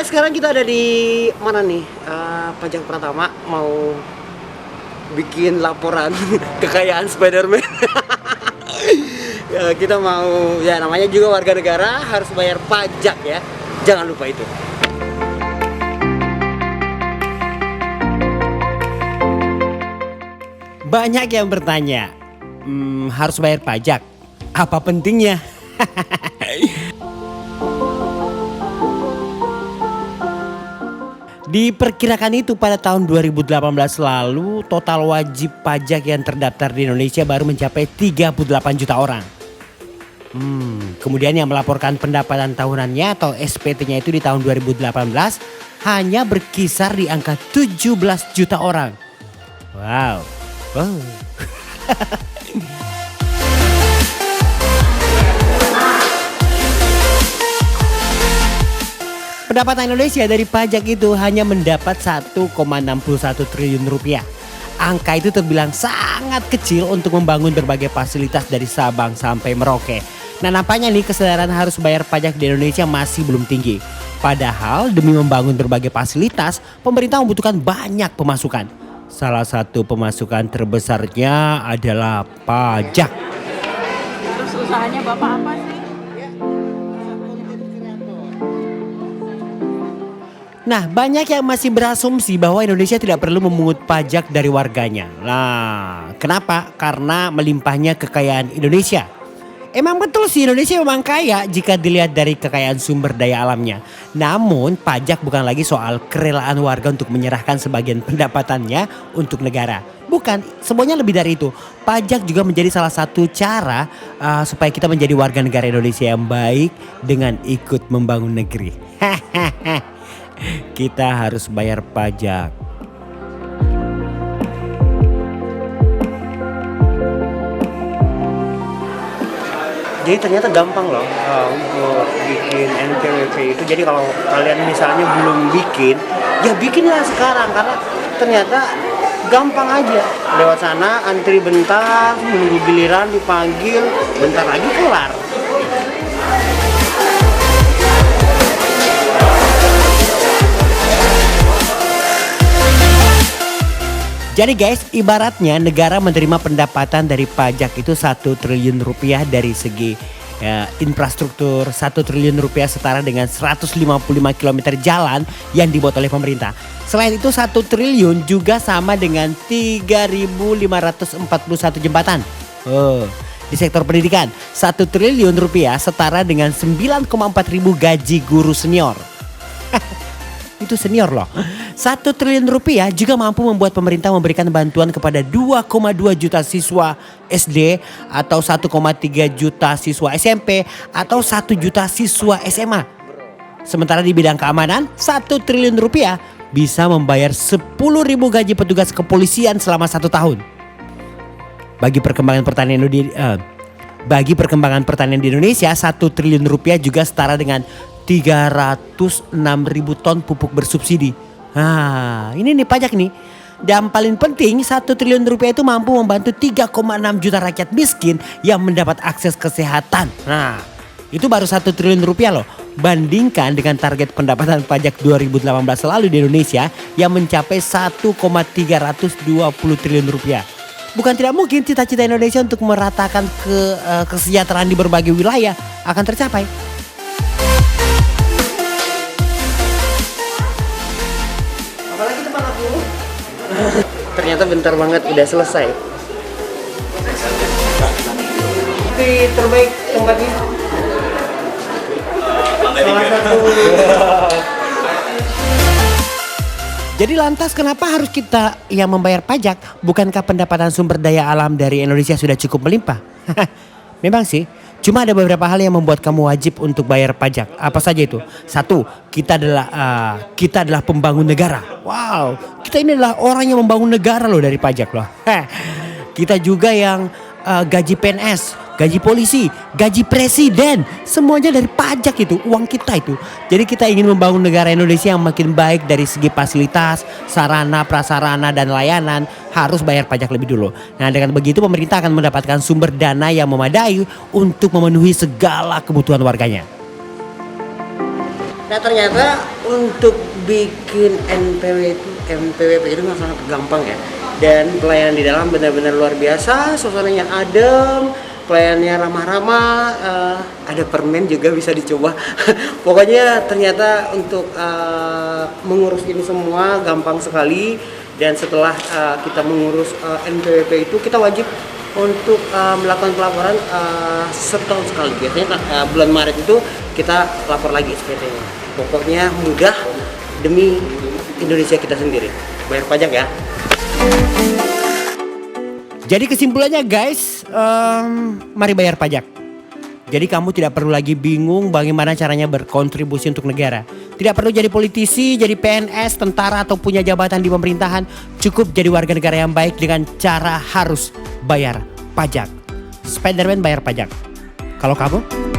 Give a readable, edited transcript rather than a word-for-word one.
Oke, sekarang kita ada di mana nih? Pajak Pratama mau bikin laporan kekayaan Spider-Man. Ya, kita mau, ya namanya juga warga negara harus bayar pajak ya. Jangan lupa itu. Banyak yang bertanya, harus bayar pajak? Apa pentingnya? Diperkirakan itu pada tahun 2018 lalu total wajib pajak yang terdaftar di Indonesia baru mencapai 38 juta orang. Kemudian yang melaporkan pendapatan tahunannya atau SPT-nya itu di tahun 2018 hanya berkisar di angka 17 juta orang. Wow. Pendapatan Indonesia dari pajak itu hanya mendapat 1,61 triliun rupiah. Angka itu terbilang sangat kecil untuk membangun berbagai fasilitas dari Sabang sampai Merauke. Nah, nampaknya nih kesadaran harus bayar pajak di Indonesia masih belum tinggi. Padahal demi membangun berbagai fasilitas, pemerintah membutuhkan banyak pemasukan. Salah satu pemasukan terbesarnya adalah pajak. Terus usahanya Bapak apa sih? Nah, banyak yang masih berasumsi bahwa Indonesia tidak perlu memungut pajak dari warganya. Nah, kenapa? Karena melimpahnya kekayaan Indonesia. Emang betul sih, Indonesia memang kaya jika dilihat dari kekayaan sumber daya alamnya. Namun, pajak bukan lagi soal kerelaan warga untuk menyerahkan sebagian pendapatannya untuk negara. Bukan, semuanya lebih dari itu. Pajak juga menjadi salah satu cara supaya kita menjadi warga negara Indonesia yang baik dengan ikut membangun negeri. Kita harus bayar pajak. Jadi ternyata gampang loh untuk bikin NPWP itu. Jadi kalau kalian misalnya belum bikin, ya bikinlah sekarang karena ternyata gampang aja. Lewat sana antri bentar, menunggu giliran dipanggil, bentar lagi kelar. Jadi guys, ibaratnya negara menerima pendapatan dari pajak itu 1 triliun rupiah dari segi infrastruktur. 1 triliun rupiah setara dengan 155 km jalan yang dibuat oleh pemerintah. Selain itu 1 triliun juga sama dengan 3.541 jembatan. Di sektor pendidikan 1 triliun rupiah setara dengan 9,4 ribu gaji guru senior. Itu senior loh. 1 triliun rupiah juga mampu membuat pemerintah memberikan bantuan kepada 2,2 juta siswa SD atau 1,3 juta siswa SMP atau 1 juta siswa SMA. Sementara di bidang keamanan 1 triliun rupiah bisa membayar 10.000 gaji petugas kepolisian selama 1 tahun. Bagi perkembangan pertanian di Indonesia 1 triliun rupiah juga setara dengan 306.000 ton pupuk bersubsidi. Nah, ini nih pajak nih. Dan paling penting 1 triliun rupiah itu mampu membantu 3,6 juta rakyat miskin yang mendapat akses kesehatan. Nah, itu baru 1 triliun rupiah loh. Bandingkan dengan target pendapatan pajak 2018 lalu di Indonesia yang mencapai 1,320 triliun rupiah. Bukan tidak mungkin cita-cita Indonesia untuk meratakan kesejahteraan di berbagai wilayah akan tercapai. Apalagi teman aku. Ternyata bentar banget udah selesai. Itu terbaik tempatnya. Salah satu. Jadi lantas kenapa harus kita yang membayar pajak? Bukankah pendapatan sumber daya alam dari Indonesia sudah cukup melimpah? Memang sih. Cuma ada beberapa hal yang membuat kamu wajib untuk bayar pajak. Apa saja itu? 1, kita adalah pembangun negara. Wow, kita ini adalah orang yang membangun negara loh dari pajak loh. Kita juga yang gaji PNS, gaji polisi, gaji presiden, semuanya dari pajak itu, uang kita itu. Jadi kita ingin membangun negara Indonesia yang makin baik dari segi fasilitas, sarana, prasarana dan layanan, harus bayar pajak lebih dulu. Nah, dengan begitu pemerintah akan mendapatkan sumber dana yang memadai untuk memenuhi segala kebutuhan warganya. Nah ternyata untuk bikin NPWP itu nggak sangat gampang ya. Dan pelayanan di dalam benar-benar luar biasa, suasananya adem, pelayanannya ramah-ramah, ada permen juga bisa dicoba. Pokoknya ternyata untuk mengurus ini semua gampang sekali. Dan setelah kita mengurus NPWP itu kita wajib untuk melakukan pelaporan setahun sekali. Biasanya bulan Maret itu kita lapor lagi SPT-nya. Pokoknya mudah demi Indonesia kita sendiri. Bayar pajak ya. Jadi kesimpulannya guys, mari bayar pajak. Jadi kamu tidak perlu lagi bingung bagaimana caranya berkontribusi untuk negara. Tidak perlu jadi politisi, jadi PNS, tentara atau punya jabatan di pemerintahan. Cukup jadi warga negara yang baik dengan cara harus bayar pajak. Spiderman bayar pajak. Kalau kamu?